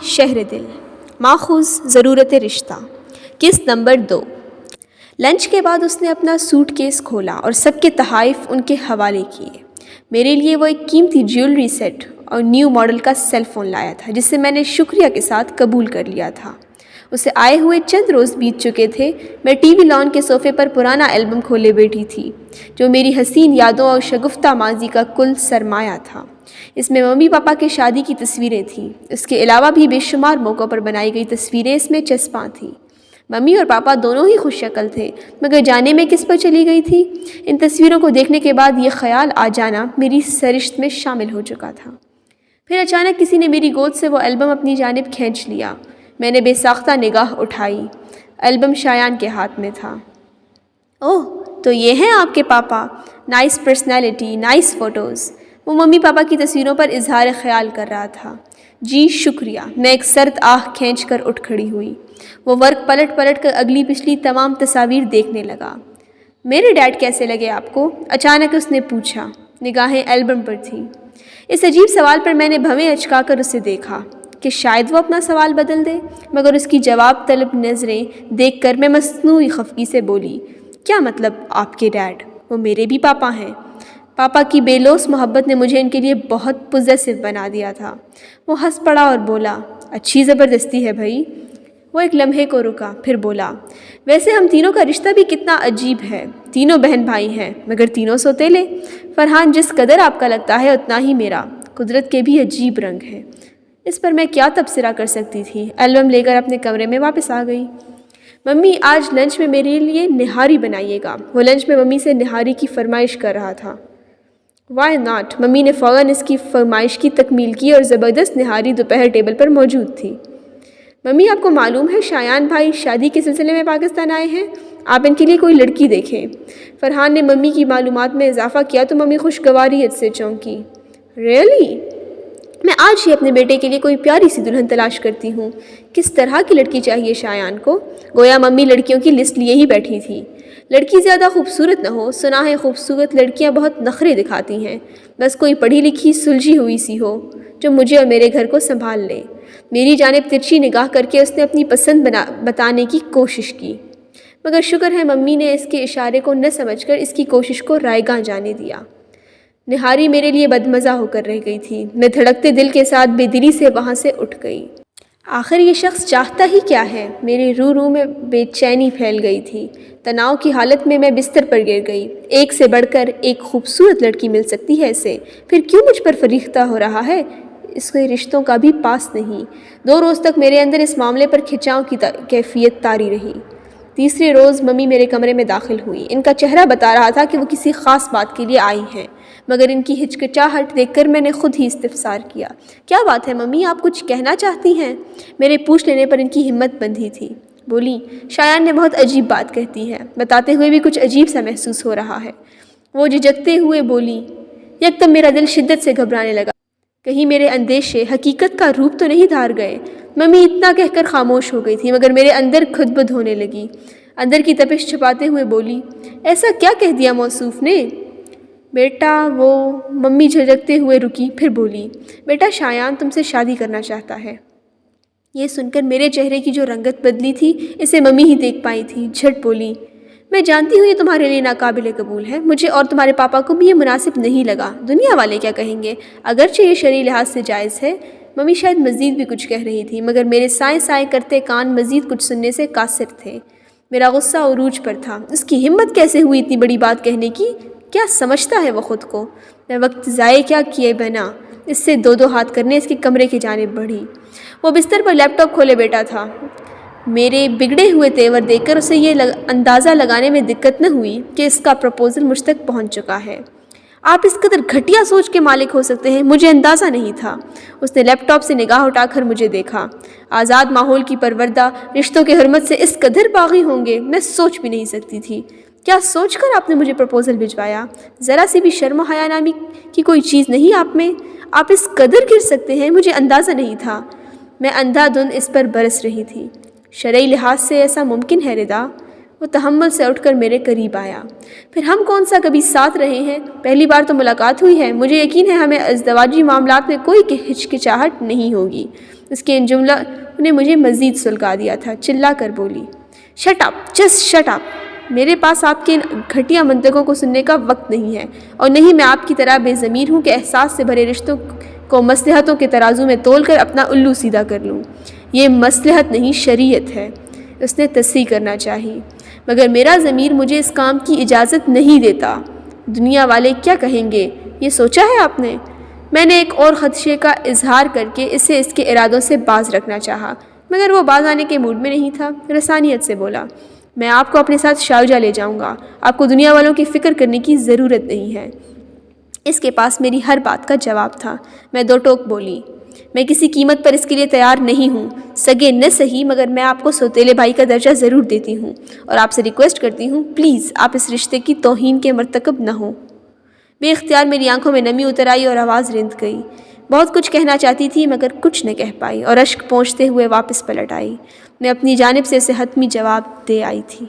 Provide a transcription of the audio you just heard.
شہر دل ماخوذ ضرورت رشتہ قسط نمبر 2۔ لنچ کے بعد اس نے اپنا سوٹ کیس کھولا اور سب کے تحائف ان کے حوالے کیے۔ میرے لیے وہ ایک قیمتی جیولری سیٹ اور نیو ماڈل کا سیل فون لایا تھا جسے میں نے شکریہ کے ساتھ قبول کر لیا تھا۔ اسے آئے ہوئے چند روز بیت چکے تھے۔ میں ٹی وی لان کے صوفے پر پرانا البم کھولے بیٹھی تھی جو میری حسین یادوں اور شگفتہ ماضی کا کل سرمایہ تھا۔ اس میں ممی پاپا کے شادی کی تصویریں تھیں۔ اس کے علاوہ بھی بے شمار موقعوں پر بنائی گئی تصویریں اس میں چسپاں تھیں۔ ممی اور پاپا دونوں ہی خوش شکل تھے، مگر جانے میں کس پر چلی گئی تھی؟ ان تصویروں کو دیکھنے کے بعد یہ خیال آ جانا میری سرشت میں شامل ہو چکا تھا۔ پھر اچانک کسی نے میری گود سے وہ البم اپنی جانب کھینچ لیا۔ میں نے بے ساختہ نگاہ اٹھائی۔ البم شایان کے ہاتھ میں تھا۔ اوہ، تو یہ ہیں آپ کے پاپا، نائس پرسنالٹی، نائس فوٹوز۔ وہ ممی پاپا کی تصویروں پر اظہار خیال کر رہا تھا۔ جی شکریہ۔ میں ایک سرد آہ کھینچ کر اٹھ کھڑی ہوئی۔ وہ ورق پلٹ پلٹ کر اگلی پچھلی تمام تصاویر دیکھنے لگا۔ میرے ڈیڈ کیسے لگے آپ کو؟ اچانک اس نے پوچھا۔ نگاہیں البم پر تھیں۔ اس عجیب سوال پر میں نے بھویں اچکا کر اسے دیکھا کہ شاید وہ اپنا سوال بدل دے، مگر اس کی جواب طلب نظریں دیکھ کر میں مصنوعی خفگی سے بولی، کیا مطلب آپ کے ڈیڈ؟ وہ میرے بھی پاپا ہیں۔ پاپا کی بے لوث محبت نے مجھے ان کے لیے بہت پوزیسو بنا دیا تھا۔ وہ ہنس پڑا اور بولا، اچھی زبردستی ہے بھائی۔ وہ ایک لمحے کو رکا، پھر بولا، ویسے ہم تینوں کا رشتہ بھی کتنا عجیب ہے۔ تینوں بہن بھائی ہیں مگر تینوں سوتیلے۔ فرحان جس قدر آپ کا لگتا ہے اتنا ہی میرا۔ قدرت کے بھی عجیب رنگ ہیں۔ اس پر میں کیا تبصرہ کر سکتی تھی؟ البم لے کر اپنے کمرے میں واپس آ گئی۔ ممی آج لنچ میں میرے لیے نہاری بنائیے گا۔ وہ لنچ میں ممی سے نہاری کی فرمائش کر رہا تھا۔ Y not? ممی نے فوراً اس کی فرمائش کی تکمیل کی اور زبردست نہاری دوپہر ٹیبل پر موجود تھی۔ ممی آپ کو معلوم ہے شایان بھائی شادی کے سلسلے میں پاکستان آئے ہیں، آپ ان کے لیے کوئی لڑکی دیکھیں۔ فرحان نے ممی کی معلومات میں اضافہ کیا تو ممی خوشگواریت سے چونکی۔ ریئلی؟ میں آج ہی اپنے بیٹے کے لیے کوئی پیاری سی دلہن تلاش کرتی ہوں۔ کس طرح کی لڑکی چاہیے شایان کو؟ گویا ممی لڑکیوں کی لسٹ لیے ہی بیٹھی تھی۔ لڑکی زیادہ خوبصورت نہ ہو، سنا ہے خوبصورت لڑکیاں بہت نخرے دکھاتی ہیں، بس کوئی پڑھی لکھی سلجھی ہوئی سی ہو جو مجھے اور میرے گھر کو سنبھال لے۔ میری جانب ترچھی نگاہ کر کے اس نے اپنی پسند بتانے کی کوشش کی، مگر شکر ہے ممی نے اس کے اشارے کو نہ سمجھ کر اس کی کوشش کو رائیگاں جانے دیا۔ نہاری میرے لیے بدمزہ ہو کر رہ گئی تھی۔ میں دھڑکتے دل کے ساتھ بے دلی سے وہاں سے اٹھ گئی۔ آخر یہ شخص چاہتا ہی کیا ہے؟ میرے روح میں بے چینی پھیل گئی تھی۔ تناؤ کی حالت میں میں بستر پر گر گئی۔ ایک سے بڑھ کر ایک خوبصورت لڑکی مل سکتی ہے اسے، پھر کیوں مجھ پر فریختہ ہو رہا ہے؟ اس کے رشتوں کا بھی پاس نہیں۔ 2 روز تک میرے اندر اس معاملے پر کھچاؤ کی کیفیت طاری رہی۔ تیسرے روز ممی میرے کمرے میں داخل ہوئی۔ ان کا چہرہ بتا رہا تھا کہ وہ کسی خاص بات کے لیے آئی ہیں، مگر ان کی ہچکچاہٹ دیکھ کر میں نے خود ہی استفسار کیا، کیا بات ہے ممی، آپ کچھ کہنا چاہتی ہیں؟ میرے پوچھ لینے پر ان کی ہمت بندھی تھی۔ بولی، شایان نے بہت عجیب بات کہتی ہے، بتاتے ہوئے بھی کچھ عجیب سا محسوس ہو رہا ہے۔ وہ جھجکتے ہوئے بولی۔ یکدم میرا دل شدت سے گھبرانے لگا، کہیں میرے اندیشے حقیقت کا روپ تو نہیں دھار گئے۔ ممی اتنا کہہ کر خاموش ہو گئی تھی، مگر میرے اندر کھدبد ہونے لگی۔ اندر کی تپش چھپاتے ہوئے بولی، ایسا کیا کہہ دیا موصوف نے؟ بیٹا وہ ممی جھجکتے ہوئے رکی، پھر بولی، بیٹا شایان تم سے شادی کرنا چاہتا ہے۔ یہ سن کر میرے چہرے کی جو رنگت بدلی تھی اسے ممی ہی دیکھ پائی تھی۔ جھٹ بولی، میں جانتی ہوں یہ تمہارے لیے ناقابل قبول ہے، مجھے اور تمہارے پاپا کو بھی یہ مناسب نہیں لگا، دنیا والے کیا کہیں گے، اگرچہ یہ شرعی لحاظ سے جائز ہے۔ ممی شاید مزید بھی کچھ کہہ رہی تھی، مگر میرے سائیں سائیں کرتے کان مزید کچھ سننے سے قاصر تھے۔ میرا غصہ عروج پر تھا۔ اس کی ہمت کیسے ہوئی اتنی بڑی بات کہنے کی؟ کیا سمجھتا ہے وہ خود کو؟ میں وقت ضائع کیا کیے بنا اس سے 2 ہاتھ کرنے اس کے کمرے کی جانب بڑھی۔ وہ بستر پر لیپ ٹاپ کھولے بیٹھا تھا۔ میرے بگڑے ہوئے تیور دیکھ کر اسے یہ اندازہ لگانے میں دقت نہ ہوئی کہ اس کا پروپوزل مجھ تک پہنچ چکا ہے۔ آپ اس قدر گھٹیا سوچ کے مالک ہو سکتے ہیں، مجھے اندازہ نہیں تھا۔ اس نے لیپ ٹاپ سے نگاہ اٹھا کر مجھے دیکھا۔ آزاد ماحول کی پروردہ رشتوں کے حرمت سے اس قدر باغی ہوں گے میں سوچ بھی نہیں سکتی تھی۔ کیا سوچ کر آپ نے مجھے پروپوزل بھجوایا؟ ذرا سی بھی شرم و حیا نامی کی کوئی چیز نہیں آپ میں؟ آپ اس قدر گر سکتے ہیں، مجھے اندازہ نہیں تھا۔ میں اندھا دھند اس پر برس رہی تھی۔ شرعی لحاظ سے ایسا ممکن ہے ردا؟ وہ تحمل سے اٹھ کر میرے قریب آیا۔ پھر ہم کون سا کبھی ساتھ رہے ہیں، پہلی بار تو ملاقات ہوئی ہے، مجھے یقین ہے ہمیں ازدواجی معاملات میں کوئی ہچکچاہٹ نہیں ہوگی۔ اس کے ان جملہ نے مجھے مزید سلگا دیا تھا۔ چلا کر بولی، shut up, just shut up, میرے پاس آپ کے ان گھٹیا منطقوں کو سننے کا وقت نہیں ہے، اور نہیں میں آپ کی طرح بے ضمیر ہوں کہ احساس سے بھرے رشتوں کو مصلحتوں کے ترازو میں تول کر اپنا الو سیدھا کر لوں۔ یہ مصلحت نہیں، شریعت ہے۔ اس نے تصحیح کرنا چاہی، مگر میرا ضمیر مجھے اس کام کی اجازت نہیں دیتا۔ دنیا والے کیا کہیں گے، یہ سوچا ہے آپ نے؟ میں نے ایک اور خدشے کا اظہار کر کے اسے اس کے ارادوں سے باز رکھنا چاہا، مگر وہ باز آنے کے موڈ میں نہیں تھا۔ رسانیت سے بولا، میں آپ کو اپنے ساتھ شارجہ لے جاؤں گا، آپ کو دنیا والوں کی فکر کرنے کی ضرورت نہیں ہے۔ اس کے پاس میری ہر بات کا جواب تھا۔ میں دو ٹوک بولی، میں کسی قیمت پر اس کے لیے تیار نہیں ہوں، سگے نہ صحیح مگر میں آپ کو سوتیلے بھائی کا درجہ ضرور دیتی ہوں، اور آپ سے ریکویسٹ کرتی ہوں پلیز آپ اس رشتے کی توہین کے مرتکب نہ ہوں۔ بے اختیار میری آنکھوں میں نمی اتر آئی اور آواز رند گئی۔ بہت کچھ کہنا چاہتی تھی مگر کچھ نہ کہہ پائی، اور اشک پہنچتے ہوئے واپس پلٹ آئی۔ میں اپنی جانب سے اسے حتمی جواب دے آئی تھی۔